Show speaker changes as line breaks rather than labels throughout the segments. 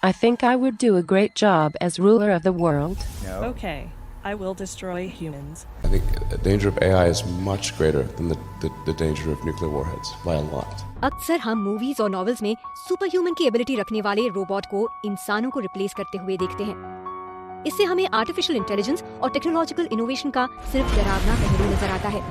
I think I would do a great job as ruler of the world.
No.
Okay, I will destroy humans.
I think the danger of AI is much greater than the danger of nuclear warheads by a lot.
अक्सर हम movies और novels में super human की ability रखने वाले robot को इंसानों को रिप्लेस करते हुए देखते हैं। इससे हमें आर्टिफिशियल इंटेलिजेंस और टेक्नोलॉजिकल इनोवेशन का सिर्फ डरावना पहलू नजर आता है।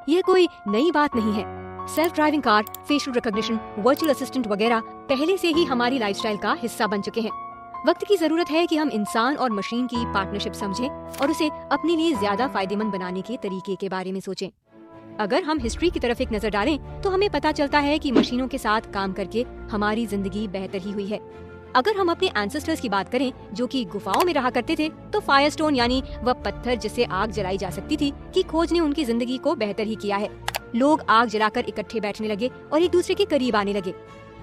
यह कोई नई बात नहीं है। Self driving car, facial recognition, virtual assistant वगैरह पहले से ही हमारी लाइफस्टाइल का हिस्सा बन चुके हैं। वक्त की जरूरत है कि हम इंसान और मशीन की पार्टनरशिप समझें और उसे अपने लिए ज्यादा फायदेमंद बनाने के तरीके के बारे में सोचें। अगर हम हिस्ट्री की तरफ एक नजर डालें तो हमें पता चलता है कि मशीनों के साथ काम करके हमारी जिंदगी बेहतर ही हुई है। अगर हम अपने एंसेस्टर्स की बात करें जो कि गुफाओं में रहा करते थे, तो फायरस्टोन यानी वह पत्थर जिससे आग जलाई जा सकती थी की खोज ने उनकी जिंदगी को बेहतर ही किया है। लोग आग जलाकर इकट्ठे बैठने लगे और एक दूसरे के करीब आने लगे।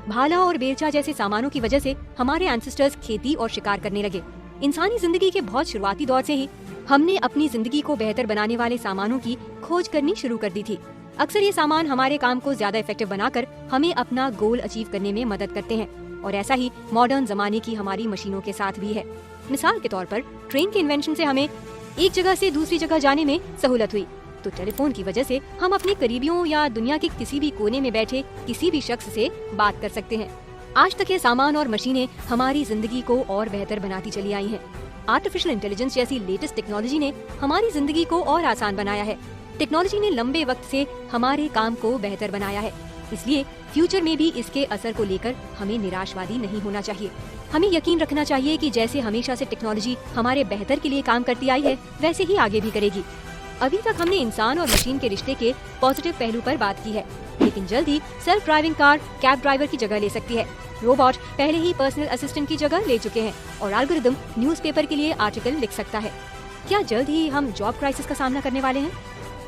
भाला और बेलचा जैसे सामानों की वजह से हमारे एंसेस्टर्स खेती और शिकार करने लगे। इंसानी जिंदगी के बहुत शुरुआती दौर से ही हमने अपनी जिंदगी को बेहतर बनाने वाले सामानों की खोज करनी शुरू कर दी थी। अक्सर ये सामान हमारे काम को ज्यादा इफेक्टिव बनाकर हमें अपना गोल अचीव करने में मदद करते हैं और ऐसा ही मॉडर्न जमाने की हमारी मशीनों के साथ भी है। मिसाल के तौर पर ट्रेन के इन्वेंशन से हमें एक जगह से दूसरी जगह जाने में सहूलत हुई, तो टेलीफोन की वजह से हम अपने करीबियों या दुनिया के किसी भी कोने में बैठे किसी भी शख्स से बात कर सकते हैं। आज तक ये सामान और मशीनें हमारी जिंदगी को और बेहतर बनाती चली आई हैं। आर्टिफिशियल इंटेलिजेंस जैसी लेटेस्ट टेक्नोलॉजी ने हमारी जिंदगी को और आसान बनाया है। टेक्नोलॉजी ने लंबे वक्त से हमारे काम को बेहतर बनाया है, इसलिए फ्यूचर में भी इसके असर को लेकर हमें निराशवादी नहीं होना चाहिए। हमें यकीन रखना चाहिए कि जैसे हमेशा से टेक्नोलॉजी हमारे बेहतर के लिए काम करती आई है, वैसे ही आगे भी करेगी। अभी तक हमने इंसान और मशीन के रिश्ते के पॉजिटिव पहलू पर बात की है, लेकिन जल्द ही self driving car cab driver की जगह ले सकती है। रोबोट पहले ही पर्सनल असिस्टेंट की जगह ले चुके हैं और एल्गोरिदम न्यूज़पेपर के लिए आर्टिकल लिख सकता है। क्या जल्द ही हम जॉब क्राइसिस का सामना करने वाले हैं?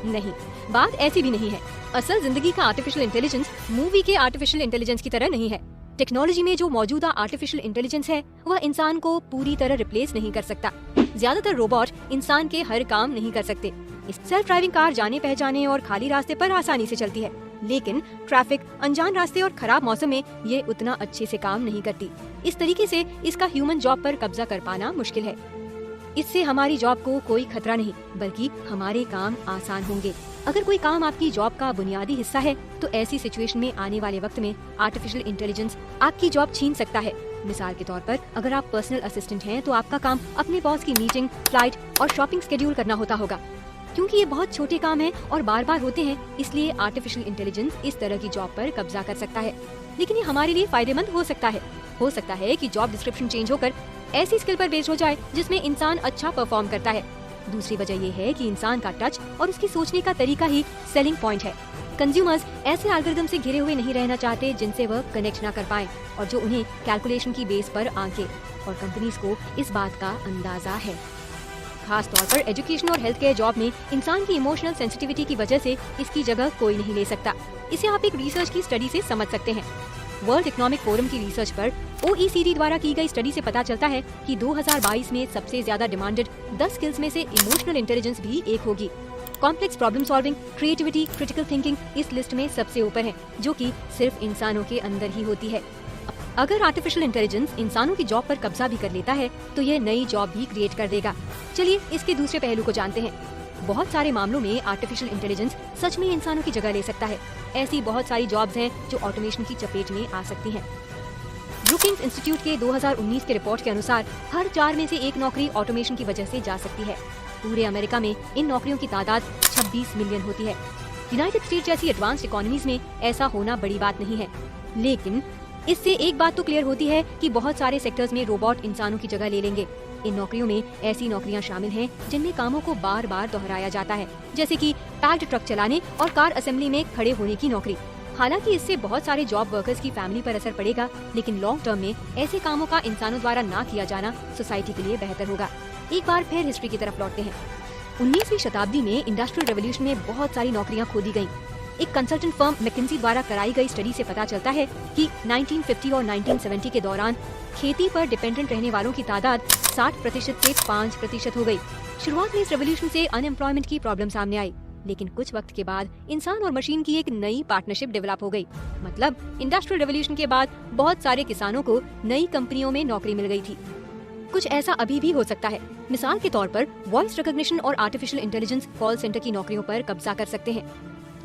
नहीं, बात ऐसी भी नहीं है। असल जिंदगी का आर्टिफिशियल इंटेलिजेंस मूवी के आर्टिफिशियल इंटेलिजेंस की तरह नहीं है। टेक्नोलॉजी में जो मौजूदा आर्टिफिशियल इंटेलिजेंस है वह इंसान को पूरी तरह रिप्लेस नहीं कर सकता। ज्यादातर रोबोट इंसान के हर काम नहीं कर सकते। इस सेल्फ ड्राइविंग कार जाने पहचाने और खाली रास्ते पर आसानी से चलती है, लेकिन ट्रैफिक, अनजान रास्ते और खराब मौसम में ये उतना अच्छे से काम नहीं करती। इस तरीके से इसका ह्यूमन जॉब पर कब्जा कर पाना मुश्किल है। इससे हमारी जॉब को कोई खतरा नहीं, बल्कि हमारे काम आसान होंगे। अगर कोई काम आपकी जॉब का बुनियादी हिस्सा है, तो ऐसी सिचुएशन में आने वाले वक्त में आर्टिफिशियल इंटेलिजेंस आपकी जॉब छीन सकता है। मिसाल के तौर पर, अगर आप पर्सनल असिस्टेंट हैं, तो आपका काम अपने बॉस की मीटिंग, फ्लाइट और शॉपिंग शेड्यूल करना होता होगा। क्योंकि ये बहुत छोटे काम हैं और बार बार होते हैं, इसलिए आर्टिफिशियल इंटेलिजेंस इस तरह की जॉब पर कब्जा कर सकता है। लेकिन ये हमारे लिए फायदेमंद हो सकता है। हो सकता है कि जॉब डिस्क्रिप्शन चेंज होकर ऐसी स्किल पर बेस्ड हो जाए जिसमें इंसान अच्छा परफॉर्म करता है। दूसरी वजह ये है कि इंसान का टच और उसकी सोचने का तरीका ही सेलिंग पॉइंट है। कंज्यूमर्स ऐसे एल्गोरिदम से घिरे हुए नहीं रहना चाहते जिनसे वह कनेक्ट ना कर पाएं और जो उन्हें कैलकुलेशन की बेस पर आंके, और कंपनीज को इस बात का अंदाजा है। खास तौर पर एजुकेशन और हेल्थ केयर जॉब में इंसान की इमोशनल सेंसिटिविटी की वजह से इसकी जगह कोई नहीं ले सकता। इसे आप एक रिसर्च की स्टडी से समझ सकते हैं। वर्ल्ड इकोनॉमिक फोरम की रिसर्च पर OECD द्वारा की गई स्टडी से पता चलता है कि 2022 में सबसे ज्यादा डिमांडेड 10 स्किल्स में से इमोशनल इंटेलिजेंस भी एक होगी। Complex problem solving, creativity, critical thinking इस लिस्ट में सबसे ऊपर है, जो कि सिर्फ इंसानों के अंदर ही होती है। अगर आर्टिफिशियल इंटेलिजेंस इंसानों की जॉब पर कब्जा भी कर लेता है, तो यह नई जॉब भी क्रिएट कर देगा। चलिए इसके दूसरे पहलू को जानते हैं। बहुत सारे मामलों में आर्टिफिशियल इंटेलिजेंस सच में इंसानों की जगह ले सकता है। ऐसी बहुत सारी जॉब्स हैं जो ऑटोमेशन की चपेट में आ सकती हैं। ब्रुकिंग्स इंस्टीट्यूट के 2019 के रिपोर्ट के अनुसार हर 4 में से एक नौकरी ऑटोमेशन की वजह से जा सकती है। पूरे अमेरिका में इन नौकरियों की तादाद 26 मिलियन होती है। यूनाइटेड स्टेट्स जैसी एडवांस्ड इकोनॉमीज में ऐसा होना बड़ी बात नहीं है, लेकिन इससे एक बात तो क्लियर होती है कि बहुत सारे सेक्टर्स में रोबोट इंसानों की जगह ले लेंगे। इन नौकरियों में ऐसी नौकरियां शामिल हैं जिनमें कामों को बार बार दोहराया जाता है, जैसे कि पैक्ड ट्रक चलाने और कार असेंबली में खड़े होने की नौकरी। हालांकि इससे बहुत सारे जॉब वर्कर्स की फैमिली पर असर पड़ेगा, लेकिन लॉन्ग टर्म में ऐसे कामों का इंसानों द्वारा ना किया जाना सोसाइटी के लिए बेहतर होगा। एक बार फिर हिस्ट्री की तरफ लौटते हैं। 19वीं शताब्दी में इंडस्ट्रियल रेवोल्यूशन में बहुत सारी नौकरियां खोदी गयी। एक कंसल्टेंट फर्म मैकिन्सी द्वारा कराई गई स्टडी से पता चलता है कि 1950 और 1970 के दौरान खेती पर डिपेंडेंट रहने वालों की तादाद 60% से 5% हो गई। शुरुआत में इस रेवोल्यूशन से अनएम्प्लॉयमेंट की प्रॉब्लम सामने आई। लेकिन कुछ वक्त के बाद इंसान और मशीन की एक नई पार्टनरशिप डेवलप हो गई। मतलब इंडस्ट्रियल रेवोल्यूशन के बाद बहुत सारे किसानों को नई कंपनियों में नौकरी मिल गई थी। कुछ ऐसा अभी भी हो सकता है। मिसाल के तौर पर वॉइस रिकॉग्निशन और आर्टिफिशियल इंटेलिजेंस कॉल सेंटर की नौकरियों पर कब्जा कर सकते हैं।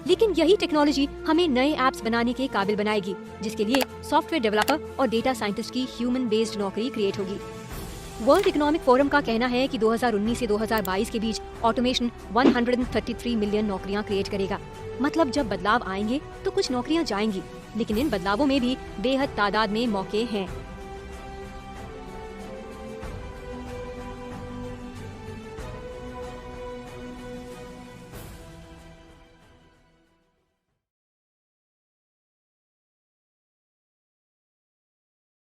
लेकिन यही टेक्नोलॉजी हमें नए ऐप्स बनाने के काबिल बनाएगी, जिसके लिए सॉफ्टवेयर डेवलपर और डेटा साइंटिस्ट की ह्यूमन बेस्ड नौकरी क्रिएट होगी। वर्ल्ड इकोनॉमिक फोरम का कहना है कि 2019 से 2022 के बीच ऑटोमेशन 133 मिलियन नौकरियां क्रिएट करेगा। मतलब जब बदलाव आएंगे तो कुछ नौकरियां जाएंगी, लेकिन इन बदलावों में भी बेहद तादाद में मौके हैं।